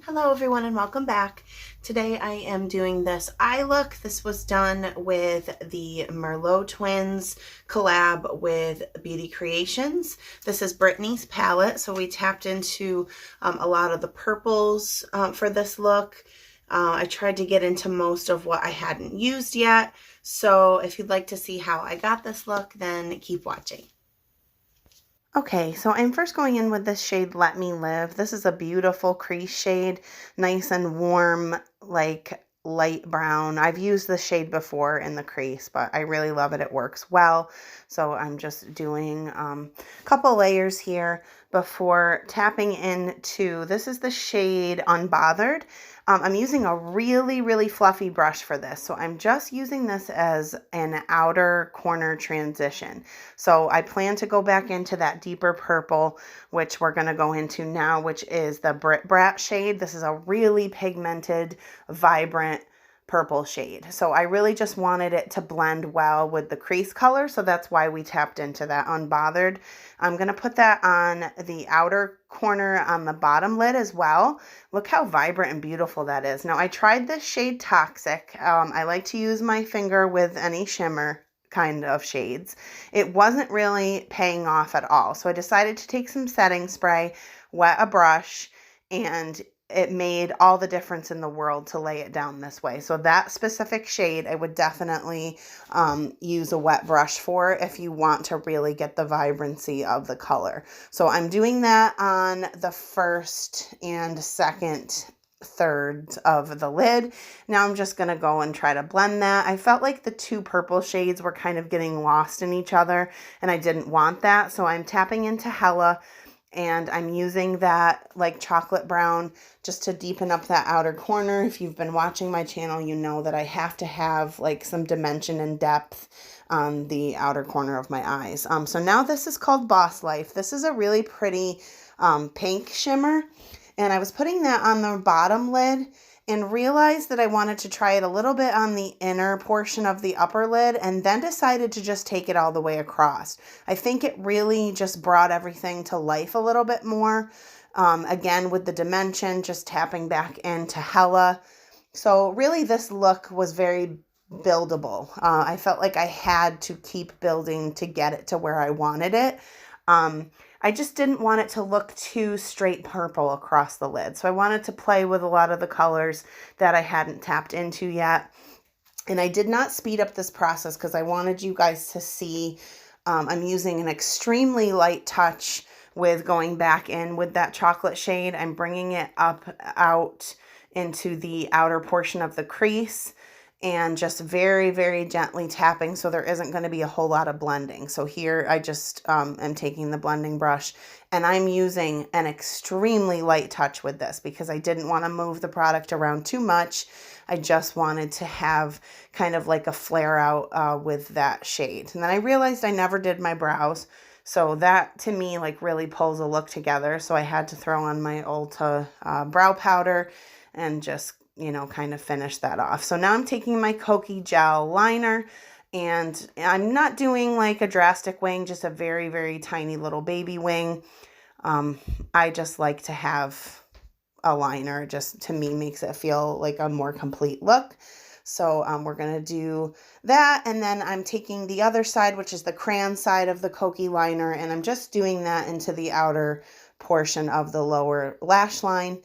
Hello everyone and welcome back. Today I am doing this eye look. This was done with the Murillo twins collab with Beauty Creations. This is Brittany's palette, so we tapped into a lot of the purples for this look. I tried to get into most of what I hadn't used yet, so if you'd like to see how I got this look, then keep watching. Okay, so I'm first going in with this shade Let Me Live. This is a beautiful crease shade, nice and warm, like light brown. I've used this shade before in the crease, but I really love it. It works well. So I'm just doing a couple layers here before tapping into, this is the shade Unbothered. I'm using a really fluffy brush for this. So I'm just using this as an outer corner transition. So I plan to go back into that deeper purple, which we're going to go into now, which is the Brat shade. This is a really pigmented, vibrant purple shade. So I really just wanted it to blend well with the crease color. So that's why we tapped into that Unbothered. I'm going to put that on the outer corner on the bottom lid as well. Look how vibrant and beautiful that is. Now I tried this shade Toxic. I like to use my finger with any shimmer kind of shades. It wasn't really paying off at all. So I decided to take some setting spray, wet a brush, and it made all the difference in the world to lay it down this way. So that specific shade, I would definitely use a wet brush for if you want to really get the vibrancy of the color. So I'm doing that on the first and second thirds of the lid. Now I'm just going to go and try to blend that. I felt like the two purple shades were kind of getting lost in each other, and I didn't want that. So I'm tapping into Hella, and I'm using that like chocolate brown just to deepen up that outer corner. If you've been watching my channel, you know that I have to have like some dimension and depth on the outer corner of my eyes. So now this is called Boss Life. This is a really pretty pink shimmer. And I was putting that on the bottom lid and realized that I wanted to try it a little bit on the inner portion of the upper lid, and then decided to just take it all the way across. I think it really just brought everything to life a little bit more. Again, with the dimension, just tapping back into Hella. So really this look was very buildable. I felt like I had to keep building to get it to where I wanted it. I just didn't want it to look too straight purple across the lid. So I wanted to play with a lot of the colors that I hadn't tapped into yet. And I did not speed up this process because I wanted you guys to see I'm using an extremely light touch with going back in with that chocolate shade. I'm bringing it out into the outer portion of the crease, and just very gently tapping, so there isn't going to be a whole lot of blending. So here I just am taking the blending brush, and I'm using an extremely light touch with this because I didn't want to move the product around too much. I just wanted to have kind of like a flare out with that shade. And then I realized I never did my brows. So that to me like really pulls a look together. So I had to throw on my Ulta brow powder and just, you know, kind of finish that off. So now I'm taking my Kokie gel liner, and I'm not doing like a drastic wing, just a very tiny little baby wing. I just like to have a liner. Just to me makes it feel like a more complete look. So we're going to do that. And then I'm taking the other side, which is the crayon side of the Kokie liner, and I'm just doing that into the outer portion of the lower lash line,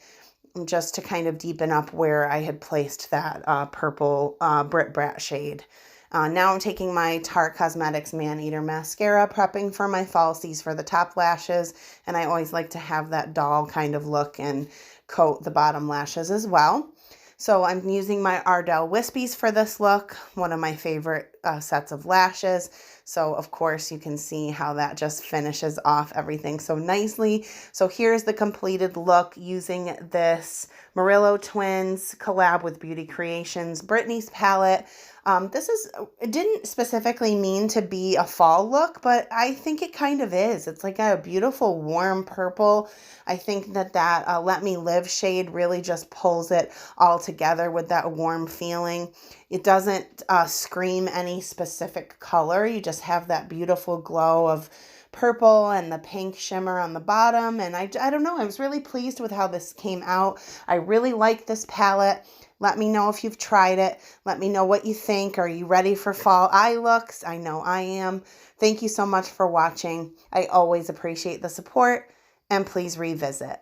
just to kind of deepen up where I had placed that purple Brat shade. Now I'm taking my Tarte Cosmetics Man-Eater Mascara, prepping for my falsies for the top lashes, and I always like to have that doll kind of look and coat the bottom lashes as well. So I'm using my Ardell Wispies for this look, one of my favorite sets of lashes. So of course you can see how that just finishes off everything so nicely. So here's the completed look using this Murillo twins collab with Beauty Creations, Brittany's palette. It didn't specifically mean to be a fall look, but I think it kind of is. It's like a beautiful warm purple. I think that Let Me Live shade really just pulls it all together with that warm feeling. It doesn't scream any specific color. You just have that beautiful glow of purple and the pink shimmer on the bottom. And I don't know, I was really pleased with how this came out. I really like this palette. Let me know if you've tried it. Let me know what you think. Are you ready for fall eye looks? I know I am. Thank you so much for watching. I always appreciate the support, and please revisit.